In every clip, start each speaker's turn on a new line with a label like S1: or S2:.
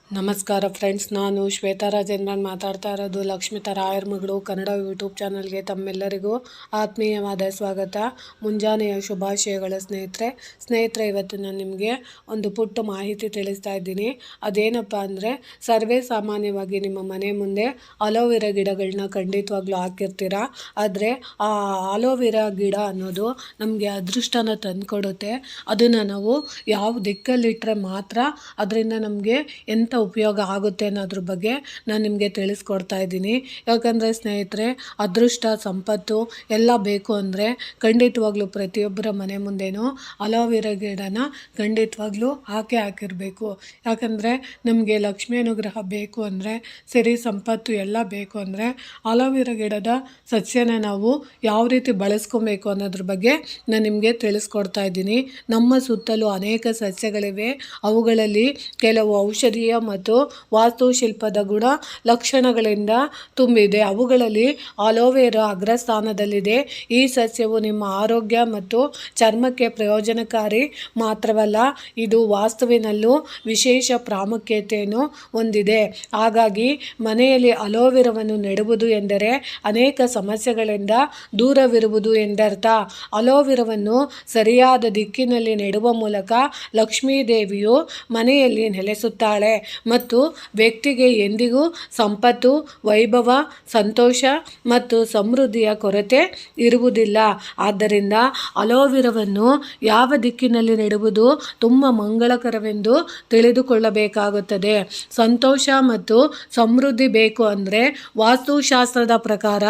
S1: ನಮಸ್ಕಾರ ಫ್ರೆಂಡ್ಸ್, ನಾನು ಶ್ವೇತಾ ರಾಜೇಂದ್ರನ್ ಮಾತಾಡ್ತಾ ಇರೋದು. ಲಕ್ಷ್ಮಿತಾ ರಾಯರ್ ಮಗಳು ಕನ್ನಡ ಯೂಟ್ಯೂಬ್ ಚಾನಲ್ಗೆ ತಮ್ಮೆಲ್ಲರಿಗೂ ಆತ್ಮೀಯವಾದ ಸ್ವಾಗತ. ಮುಂಜಾನೆಯ ಶುಭಾಶಯಗಳ ಸ್ನೇಹಿತರೆ, ಇವತ್ತು ನಾನು ನಿಮಗೆ ಒಂದು ಪುಟ್ಟ ಮಾಹಿತಿ ತಿಳಿಸ್ತಾ ಇದ್ದೀನಿ. ಅದೇನಪ್ಪ ಅಂದರೆ, ಸರ್ವೇ ಸಾಮಾನ್ಯವಾಗಿ ನಿಮ್ಮ ಮನೆ ಮುಂದೆ ಅಲೋವೆರಾ ಗಿಡಗಳನ್ನ ಖಂಡಿತವಾಗ್ಲೂ ಹಾಕಿರ್ತೀರ. ಆದರೆ ಆ ಅಲೋವೆರಾ ಗಿಡ ಅನ್ನೋದು ನಮಗೆ ಅದೃಷ್ಟನ ತಂದುಕೊಡುತ್ತೆ. ಅದನ್ನು ನಾವು ಯಾವ ದಿಕ್ಕಲ್ಲಿಟ್ಟರೆ ಮಾತ್ರ ಅದರಿಂದ ನಮಗೆ ಎಂಥ ಉಪಯೋಗ ಆಗುತ್ತೆ ಅನ್ನೋದ್ರ ಬಗ್ಗೆ ನಾನು ನಿಮಗೆ ತಿಳಿಸ್ಕೊಡ್ತಾ ಇದ್ದೀನಿ. ಯಾಕಂದರೆ ಸ್ನೇಹಿತರೆ, ಅದೃಷ್ಟ ಸಂಪತ್ತು ಎಲ್ಲ ಬೇಕು ಅಂದರೆ ಖಂಡಿತವಾಗ್ಲೂ ಪ್ರತಿಯೊಬ್ಬರ ಮನೆ ಮುಂದೆನೂ ಅಲೋವೆರಾ ಗಿಡನ ಖಂಡಿತವಾಗ್ಲೂ ಹಾಕಿರಬೇಕು. ಯಾಕಂದರೆ ನಮಗೆ ಲಕ್ಷ್ಮೀ ಅನುಗ್ರಹ ಬೇಕು ಅಂದರೆ, ಸಿರಿ ಸಂಪತ್ತು ಎಲ್ಲ ಬೇಕು ಅಂದರೆ ಅಲೋವೆರಾ ಗಿಡದ ಸಸ್ಯನ ನಾವು ಯಾವ ರೀತಿ ಬಳಸ್ಕೊಬೇಕು ಅನ್ನೋದ್ರ ಬಗ್ಗೆ ನಾನು ನಿಮಗೆ ತಿಳಿಸ್ಕೊಡ್ತಾ ಇದ್ದೀನಿ. ನಮ್ಮ ಸುತ್ತಲೂ ಅನೇಕ ಸಸ್ಯಗಳಿವೆ. ಅವುಗಳಲ್ಲಿ ಕೆಲವು ಔಷಧೀಯ ಮತ್ತು ವಾಸ್ತುಶಿಲ್ಪದ ಗುಣ ಲಕ್ಷಣಗಳಿಂದ ತುಂಬಿದೆ. ಅವುಗಳಲ್ಲಿ ಅಲೋವೆರಾ ಅಗ್ರಸ್ಥಾನದಲ್ಲಿದೆ. ಈ ಸಸ್ಯವು ನಿಮ್ಮ ಆರೋಗ್ಯ ಮತ್ತು ಚರ್ಮಕ್ಕೆ ಪ್ರಯೋಜನಕಾರಿ ಮಾತ್ರವಲ್ಲ, ಇದು ವಾಸ್ತುವಿನಲ್ಲೂ ವಿಶೇಷ ಪ್ರಾಮುಖ್ಯತೆಯನ್ನು ಹೊಂದಿದೆ. ಹಾಗಾಗಿ ಮನೆಯಲ್ಲಿ ಅಲೋವೆರಾವನ್ನು ನೆಡುವುದು ಎಂದರೆ ಅನೇಕ ಸಮಸ್ಯೆಗಳಿಂದ ದೂರವಿರುವುದು ಎಂದರ್ಥ. ಅಲೋವೆರಾವನ್ನು ಸರಿಯಾದ ದಿಕ್ಕಿನಲ್ಲಿ ನೆಡುವ ಮೂಲಕ ಲಕ್ಷ್ಮೀ ದೇವಿಯು ಮನೆಯಲ್ಲಿ ನೆಲೆಸುತ್ತಾಳೆ ಮತ್ತು ವ್ಯಕ್ತಿಗೆ ಎಂದಿಗೂ ಸಂಪತ್ತು, ವೈಭವ, ಸಂತೋಷ ಮತ್ತು ಸಮೃದ್ಧಿಯ ಕೊರತೆ ಇರುವುದಿಲ್ಲ. ಆದ್ದರಿಂದ ಅಲೋವೆರಾವನ್ನು ಯಾವ ದಿಕ್ಕಿನಲ್ಲಿ ನೆಡುವುದು ತುಂಬ ಮಂಗಳಕರವೆಂದು ತಿಳಿದುಕೊಳ್ಳಬೇಕಾಗುತ್ತದೆ. ಸಂತೋಷ ಮತ್ತು ಸಮೃದ್ಧಿ ಬೇಕು ಅಂದರೆ ವಾಸ್ತುಶಾಸ್ತ್ರದ ಪ್ರಕಾರ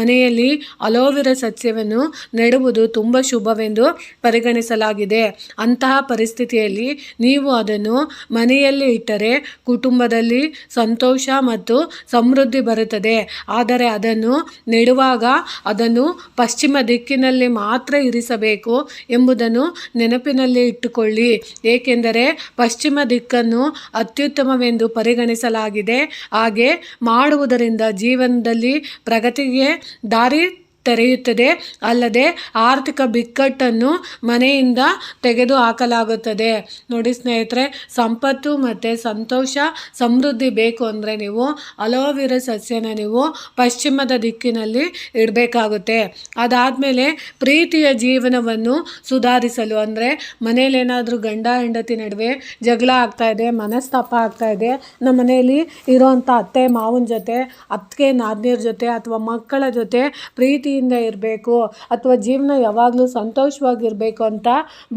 S1: ಮನೆಯಲ್ಲಿ ಅಲೋವೆರಾ ಸಸ್ಯವನ್ನು ನೆಡುವುದು ತುಂಬ ಶುಭವೆಂದು ಪರಿಗಣಿಸಲಾಗಿದೆ. ಅಂತಹ ಪರಿಸ್ಥಿತಿಯಲ್ಲಿ ನೀವು ಅದನ್ನು ಮನೆಯಲ್ಲಿ ಇಟ್ಟರೆ ಕುಟುಂಬದಲ್ಲಿ ಸಂತೋಷ ಮತ್ತು ಸಮೃದ್ಧಿ ಬರುತ್ತದೆ. ಆದರೆ ಅದನ್ನು ನೆಡುವಾಗ ಅದನ್ನು ಪಶ್ಚಿಮ ದಿಕ್ಕಿನಲ್ಲಿ ಮಾತ್ರ ಇರಿಸಬೇಕು ಎಂಬುದನ್ನು ನೆನಪಿನಲ್ಲಿ ಇಟ್ಟುಕೊಳ್ಳಿ. ಏಕೆಂದರೆ ಪಶ್ಚಿಮ ದಿಕ್ಕನ್ನು ಅತ್ಯುತ್ತಮವೆಂದು ಪರಿಗಣಿಸಲಾಗಿದೆ. ಹಾಗೆ ಮಾಡುವುದರಿಂದ ಜೀವನದಲ್ಲಿ ಪ್ರಗತಿಗೆ ದಾರಿ ತೆರೆಯುತ್ತದೆ. ಅಲ್ಲದೆ ಆರ್ಥಿಕ ಬಿಕ್ಕಟ್ಟನ್ನು ಮನೆಯಿಂದ ತೆಗೆದು ಹಾಕಲಾಗುತ್ತದೆ. ನೋಡಿ ಸ್ನೇಹಿತರೆ, ಸಂಪತ್ತು ಮತ್ತು ಸಂತೋಷ, ಸಮೃದ್ಧಿ ಬೇಕು ಅಂದರೆ ನೀವು ಅಲೋವೆರಾ ಸಸ್ಯನ ನೀವು ಪಶ್ಚಿಮದ ದಿಕ್ಕಿನಲ್ಲಿ ಇಡಬೇಕಾಗುತ್ತೆ. ಅದಾದಮೇಲೆ ಪ್ರೀತಿಯ ಜೀವನವನ್ನು ಸುಧಾರಿಸಲು ಅಂದರೆ ಮನೇಲಿ ಏನಾದರೂ ಗಂಡ ಹೆಂಡತಿ ನಡುವೆ ಜಗಳ ಆಗ್ತಾ ಇದೆ, ಮನಸ್ತಾಪ ಆಗ್ತಾ ಇದೆ, ನಮ್ಮ ಮನೆಯಲ್ಲಿ ಇರೋವಂಥ ಅತ್ತೆ ಮಾವನ ಜೊತೆ, ಅತ್ತಿಗೆ ನಾದಿನಿಯರ ಜೊತೆ ಅಥವಾ ಮಕ್ಕಳ ಜೊತೆ ಪ್ರೀತಿಯಿಂದ ಇರಬೇಕು ಅಥವಾ ಜೀವನ ಯಾವಾಗಲೂ ಸಂತೋಷವಾಗಿರಬೇಕು ಅಂತ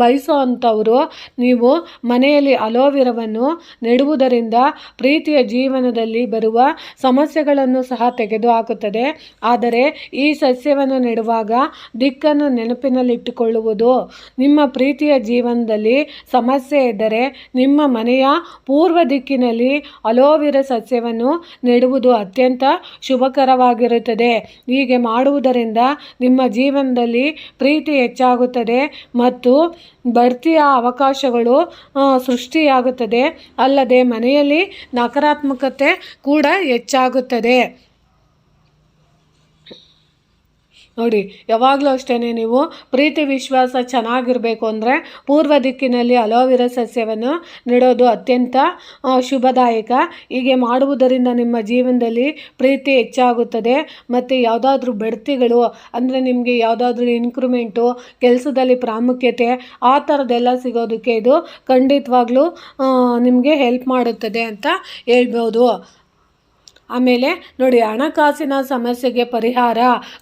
S1: ಬಯಸೋ ಅಂಥವರು ನೀವು ಮನೆಯಲ್ಲಿ ಅಲೋವೆರಾವನ್ನು ನೆಡುವುದರಿಂದ ಪ್ರೀತಿಯ ಜೀವನದಲ್ಲಿ ಬರುವ ಸಮಸ್ಯೆಗಳನ್ನು ಸಹ ತೆಗೆದುಹಾಕುತ್ತದೆ. ಆದರೆ ಈ ಸಸ್ಯವನ್ನು ನೆಡುವಾಗ ದಿಕ್ಕನ್ನು ನೆನಪಿನಲ್ಲಿಟ್ಟುಕೊಳ್ಳುವುದು. ನಿಮ್ಮ ಪ್ರೀತಿಯ ಜೀವನದಲ್ಲಿ ಸಮಸ್ಯೆ ಇದ್ದರೆ ನಿಮ್ಮ ಮನೆಯ ಪೂರ್ವ ದಿಕ್ಕಿನಲ್ಲಿ ಅಲೋವೆರಾ ಸಸ್ಯವನ್ನು ನೆಡುವುದು ಅತ್ಯಂತ ಶುಭಕರವಾಗಿರುತ್ತದೆ. ಹೀಗೆ ಮಾಡುವುದರಿಂದ ನಿಮ್ಮ ಜೀವನದಲ್ಲಿ ಪ್ರೀತಿ ಹೆಚ್ಚಾಗುತ್ತದೆ ಮತ್ತು ಬಡ್ತಿಯ ಅವಕಾಶಗಳು ಸೃಷ್ಟಿಯಾಗುತ್ತದೆ. ಅಲ್ಲದೆ ಮನೆಯಲ್ಲಿ ನಕಾರಾತ್ಮಕತೆ ಕೂಡ ಹೆಚ್ಚಾಗುತ್ತದೆ. ನೋಡಿ, ಯಾವಾಗಲೂ ಅಷ್ಟೇ ನೀವು ಪ್ರೀತಿ ವಿಶ್ವಾಸ ಚೆನ್ನಾಗಿರಬೇಕು ಅಂದರೆ ಪೂರ್ವ ದಿಕ್ಕಿನಲ್ಲಿ ಅಲೋವೆರಾ ಸಸ್ಯವನ್ನು ನೆಡೋದು ಅತ್ಯಂತ ಶುಭದಾಯಕ. ಹೀಗೆ ಮಾಡುವುದರಿಂದ ನಿಮ್ಮ ಜೀವನದಲ್ಲಿ ಪ್ರೀತಿ ಹೆಚ್ಚಾಗುತ್ತದೆ ಮತ್ತು ಯಾವುದಾದ್ರೂ ಬಡ್ತಿಗಳು ಅಂದರೆ ನಿಮಗೆ ಯಾವುದಾದ್ರೂ ಇನ್ಕ್ರಿಮೆಂಟು, ಕೆಲಸದಲ್ಲಿ ಪ್ರಾಮುಖ್ಯತೆ, ಆ ಥರದ್ದೆಲ್ಲ ಸಿಗೋದಕ್ಕೆ ಇದು ಖಂಡಿತವಾಗ್ಲೂ ನಿಮಗೆ ಹೆಲ್ಪ್ ಮಾಡುತ್ತದೆ ಅಂತ ಹೇಳ್ಬೋದು. ಆಮೇಲೆ ನೋಡಿ, ಹಣಕಾಸಿನ ಸಮಸ್ಯೆಗೆ ಪರಿಹಾರ.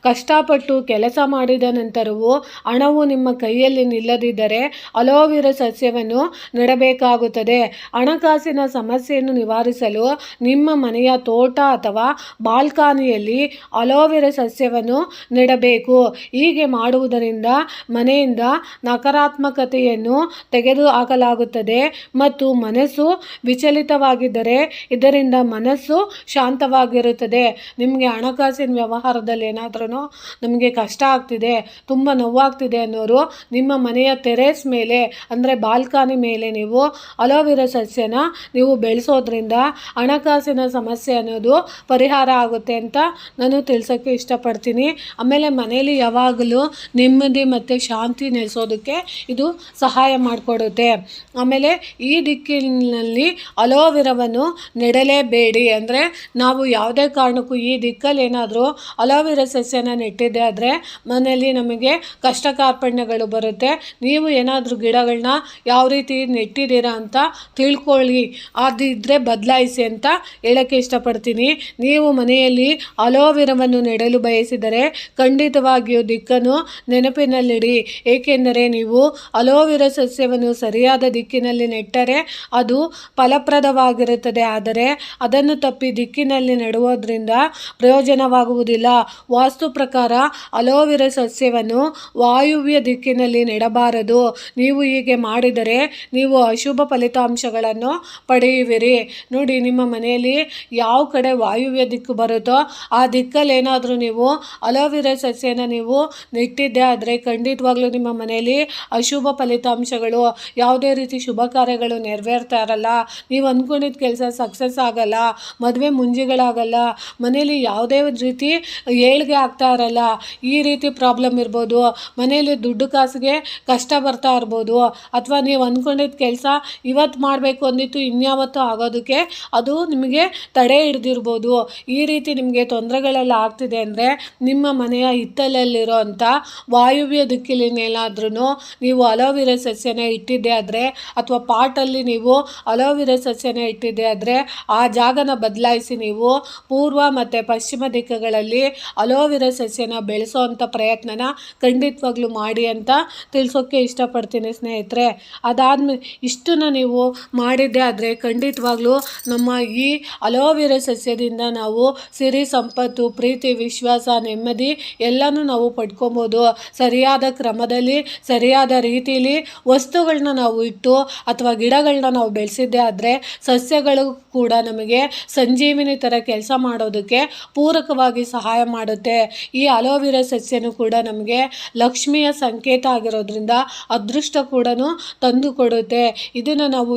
S1: ಕಷ್ಟಪಟ್ಟು ಕೆಲಸ ಮಾಡಿದ ನಂತರವೂ ಹಣವು ನಿಮ್ಮ ಕೈಯಲ್ಲಿ ನಿಲ್ಲದಿದ್ದರೆ ಅಲೋವೆರಾ ಸಸ್ಯವನ್ನು ನೆಡಬೇಕಾಗುತ್ತದೆ. ಹಣಕಾಸಿನ ಸಮಸ್ಯೆಯನ್ನು ನಿವಾರಿಸಲು ನಿಮ್ಮ ಮನೆಯ ತೋಟ ಅಥವಾ ಬಾಲ್ಕನಿಯಲ್ಲಿ ಅಲೋವೆರಾ ಸಸ್ಯವನ್ನು ನೆಡಬೇಕು. ಹೀಗೆ ಮಾಡುವುದರಿಂದ ಮನೆಯಿಂದ ನಕಾರಾತ್ಮಕತೆಯನ್ನು ತೆಗೆದುಹಾಕಲಾಗುತ್ತದೆ ಮತ್ತು ಮನಸ್ಸು ವಿಚಲಿತವಾಗಿದ್ದರೆ ಇದರಿಂದ ಮನಸ್ಸು ಶಾಂತವಾಗಿರುತ್ತದೆ. ನಿಮಗೆ ಹಣಕಾಸಿನ ವ್ಯವಹಾರದಲ್ಲಿ ಏನಾದ್ರೂ ನಮಗೆ ಕಷ್ಟ ಆಗ್ತಿದೆ, ತುಂಬ ನೋವಾಗ್ತಿದೆ ಅನ್ನೋರು ನಿಮ್ಮ ಮನೆಯ ಟೆರೇಸ್ ಮೇಲೆ ಅಂದರೆ ಬಾಲ್ಕನಿ ಮೇಲೆ ನೀವು ಅಲೋವೆರಾ ಸಸ್ಯನ ನೀವು ಬೆಳೆಸೋದ್ರಿಂದ ಹಣಕಾಸಿನ ಸಮಸ್ಯೆ ಅನ್ನೋದು ಪರಿಹಾರ ಆಗುತ್ತೆ ಅಂತ ನಾನು ತಿಳಿಸೋಕ್ಕೆ ಇಷ್ಟಪಡ್ತೀನಿ. ಆಮೇಲೆ ಮನೆಯಲ್ಲಿ ಯಾವಾಗಲೂ ನೆಮ್ಮದಿ ಮತ್ತು ಶಾಂತಿ ನೆಲೆಸೋದಕ್ಕೆ ಇದು ಸಹಾಯ ಮಾಡಿಕೊಡುತ್ತೆ. ಆಮೇಲೆ ಈ ದಿಕ್ಕಿನಲ್ಲಿ ಅಲೋವೆರಾವನ್ನು ನೆಡಲೇಬೇಡಿ. ಅಂದರೆ ನಾವು ಯಾವುದೇ ಕಾರಣಕ್ಕೂ ಈ ದಿಕ್ಕಲ್ಲಿ ಏನಾದರೂ ಅಲೋವೆರಾ ಸಸ್ಯನ ನೆಟ್ಟಿದ್ದೆ ಆದರೆ ಮನೆಯಲ್ಲಿ ನಮಗೆ ಕಷ್ಟ ಕಾರ್ಪಣ್ಯಗಳು ಬರುತ್ತೆ. ನೀವು ಏನಾದರೂ ಗಿಡಗಳನ್ನ ಯಾವ ರೀತಿ ನೆಟ್ಟಿದ್ದೀರಾ ಅಂತ ತಿಳ್ಕೊಳ್ಳಿ, ಅದಿದ್ದರೆ ಬದಲಾಯಿಸಿ ಅಂತ ಹೇಳೋಕ್ಕೆ ಇಷ್ಟಪಡ್ತೀನಿ. ನೀವು ಮನೆಯಲ್ಲಿ ಅಲೋವೆರಾವನ್ನು ನೆಡಲು ಬಯಸಿದರೆ ಖಂಡಿತವಾಗಿಯೂ ದಿಕ್ಕನ್ನು ನೆನಪಿನಲ್ಲಿಡಿ. ಏಕೆಂದರೆ ನೀವು ಅಲೋವೆರಾ ಸಸ್ಯವನ್ನು ಸರಿಯಾದ ದಿಕ್ಕಿನಲ್ಲಿ ನೆಟ್ಟರೆ ಅದು ಫಲಪ್ರದವಾಗಿರುತ್ತದೆ. ಆದರೆ ಅದನ್ನು ತಪ್ಪಿ ದಿಕ್ಕಿನಲ್ಲಿ ನೆಡುವುದರಿಂದ ಪ್ರಯೋಜನವಾಗುವುದಿಲ್ಲ. ವಾಸ್ತು ಪ್ರಕಾರ ಅಲೋವೆರಾ ಸಸ್ಯವನ್ನು ವಾಯುವ್ಯ ದಿಕ್ಕಿನಲ್ಲಿ ನೆಡಬಾರದು. ನೀವು ಹೀಗೆ ಮಾಡಿದರೆ ನೀವು ಅಶುಭ ಫಲಿತಾಂಶಗಳನ್ನು ಪಡೆಯುವಿರಿ. ನೋಡಿ, ನಿಮ್ಮ ಮನೆಯಲ್ಲಿ ಯಾವ ಕಡೆ ವಾಯುವ್ಯ ದಿಕ್ಕು ಬರುತ್ತೋ ಆ ದಿಕ್ಕಲ್ಲಿ ಏನಾದರೂ ನೀವು ಅಲೋವೆರಾ ಸಸ್ಯನ ನೀವು ನೆಟ್ಟಿದ್ದೆ ಆದರೆ ಖಂಡಿತವಾಗ್ಲೂ ನಿಮ್ಮ ಮನೆಯಲ್ಲಿ ಅಶುಭ ಫಲಿತಾಂಶಗಳು, ಯಾವುದೇ ರೀತಿ ಶುಭ ಕಾರ್ಯಗಳು ನೆರವೇರ್ತಾ ಇರಲ್ಲ, ನೀವು ಅಂದ್ಕೊಂಡಿದ್ದ ಕೆಲಸ ಸಕ್ಸಸ್ ಆಗಲ್ಲ, ಮದುವೆ ಮುಂಜಿಗಳಾಗಲ್ಲ, ಮನೇಲಿ ಯಾವುದೇ ರೀತಿ ಏಳಿಗೆ ಆಗ್ತಾ ಇರಲ್ಲ. ಈ ರೀತಿ ಪ್ರಾಬ್ಲಮ್ ಇರ್ಬೋದು. ಮನೆಯಲ್ಲಿ ದುಡ್ಡು ಕಾಸಿಗೆ ಕಷ್ಟ ಬರ್ತಾ ಇರ್ಬೋದು, ಅಥವಾ ನೀವು ಅಂದ್ಕೊಂಡಿದ್ದ ಕೆಲಸ ಇವತ್ತು ಮಾಡಬೇಕು ಅಂದಿತ್ತು ಇನ್ಯಾವತ್ತೂ ಆಗೋದಕ್ಕೆ ಅದು ನಿಮಗೆ ತಡೆ ಹಿಡ್ದಿರ್ಬೋದು. ಈ ರೀತಿ ನಿಮಗೆ ತೊಂದರೆಗಳೆಲ್ಲ ಆಗ್ತಿದೆ ಅಂದರೆ ನಿಮ್ಮ ಮನೆಯ ಹಿತ್ತಲಲ್ಲಿರೋ ಅಂಥ ವಾಯುವ್ಯ ದಿಕ್ಕಿನೇನಾದ್ರೂ ನೀವು ಅಲೋವೆರಾ ಸಸ್ಯನ ಇಟ್ಟಿದ್ದೆ ಆದರೆ ಅಥವಾ ಪಾಟಲ್ಲಿ ನೀವು ಅಲೋವೆರಾ ಸಸ್ಯನ ಇಟ್ಟಿದ್ದೆ ಆದರೆ ಆ ಜಾಗನ ಬದಲಾಯಿಸಿ ನೀವು ಪೂರ್ವ ಮತ್ತು ಪಶ್ಚಿಮ ದಿಕ್ಕುಗಳಲ್ಲಿ ಅಲೋವೆರಾ ಸಸ್ಯನ ಬೆಳೆಸೋ ಅಂಥ ಪ್ರಯತ್ನನ ಖಂಡಿತವಾಗ್ಲೂ ಮಾಡಿ ಅಂತ ತಿಳಿಸೋಕ್ಕೆ ಇಷ್ಟಪಡ್ತೀನಿ ಸ್ನೇಹಿತರೆ. ಅದಾದಮೇಲೆ ಇಷ್ಟನ್ನು ನೀವು ಮಾಡಿದ್ದೆ ಆದರೆ ಖಂಡಿತವಾಗ್ಲೂ ನಮ್ಮ ಈ ಅಲೋವೆರಾ ಸಸ್ಯದಿಂದ ನಾವು ಸಿರಿ ಸಂಪತ್ತು, ಪ್ರೀತಿ, ವಿಶ್ವಾಸ, ನೆಮ್ಮದಿ ಎಲ್ಲನೂ ನಾವು ಪಡ್ಕೊಬೋದು. ಸರಿಯಾದ ಕ್ರಮದಲ್ಲಿ ಸರಿಯಾದ ರೀತಿಯಲ್ಲಿ ವಸ್ತುಗಳನ್ನ ನಾವು ಇಟ್ಟು ಅಥವಾ ಗಿಡಗಳನ್ನ ನಾವು ಬೆಳೆಸಿದ್ದೆ ಆದರೆ ಸಸ್ಯಗಳು ಕೂಡ ನಮಗೆ ಸಂಜೀವಿನಿ ಥರ ಕೆಲಸ ಮಾಡೋದಕ್ಕೆ ಪೂರಕವಾಗಿ ಸಹಾಯ ಮಾಡುತ್ತೆ. ಈ ಅಲೋವೆರಾ ಸಸ್ಯನೂ ಕೂಡ ನಮಗೆ ಲಕ್ಷ್ಮಿಯ ಸಂಕೇತ ಆಗಿರೋದ್ರಿಂದ ಅದೃಷ್ಟ ಕೂಡ ತಂದು ಕೊಡುತ್ತೆ. ಇದನ್ನು ನಾವು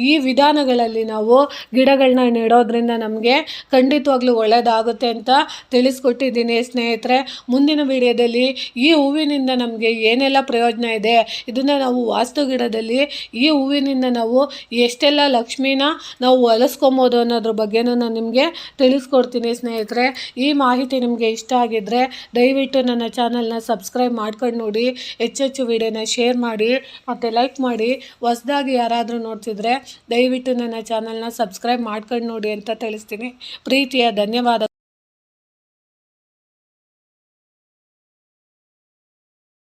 S1: ಈ ವಿಧಾನಗಳಲ್ಲಿ ನಾವು ಗಿಡಗಳನ್ನ ನೆಡೋದ್ರಿಂದ ನಮಗೆ ಖಂಡಿತವಾಗ್ಲೂ ಒಳ್ಳೆಯದಾಗುತ್ತೆ ಅಂತ ತಿಳಿಸ್ಕೊಟ್ಟಿದ್ದೀನಿ ಸ್ನೇಹಿತರೆ. ಮುಂದಿನ ವಿಡಿಯೋದಲ್ಲಿ ಈ ಹೂವಿನಿಂದ ನಮಗೆ ಏನೆಲ್ಲ ಪ್ರಯೋಜನ ಇದೆ, ಇದನ್ನು ನಾವು ವಾಸ್ತು ಗಿಡದಲ್ಲಿ ಈ ಹೂವಿನಿಂದ ನಾವು ಎಷ್ಟೆಲ್ಲ ಲಕ್ಷ್ಮಿನ ನಾವು ಹೊಲಿಸ್ಕೊಬೋದು ಅನ್ನೋದ್ರ ಬಗ್ಗೆನೂ ನಾನು ನಿಮಗೆ ತಿಳಿಸ್ಕೊಡ್ತೀನಿ ಸ್ನೇಹಿತರೆ. ಈ ಮಾಹಿತಿ ನಿಮಗೆ ಇಷ್ಟ ಆಗಿದ್ದರೆ ದಯವಿಟ್ಟು ನನ್ನ ಚಾನಲ್ನ ಸಬ್ಸ್ಕ್ರೈಬ್ ಮಾಡ್ಕೊಂಡು ನೋಡಿ, ಹೆಚ್ಚೆಚ್ಚು ವಿಡಿಯೋನ ಶೇರ್ ಮಾಡಿ ಮತ್ತು ಲೈಕ್ ಮಾಡಿ. ಹೊಸದಾಗಿ ಯಾರಾದರೂ ನೋಡ್ತಿದ್ರೆ ದಯವಿಟ್ಟು ನನ್ನ ಚಾನಲ್ನ ಸಬ್ಸ್ಕ್ರೈಬ್ ಮಾಡ್ಕೊಂಡು ನೋಡಿ ಅಂತ ತಿಳಿಸ್ತೀನಿ. ಪ್ರೀತಿಯ ಧನ್ಯವಾದ.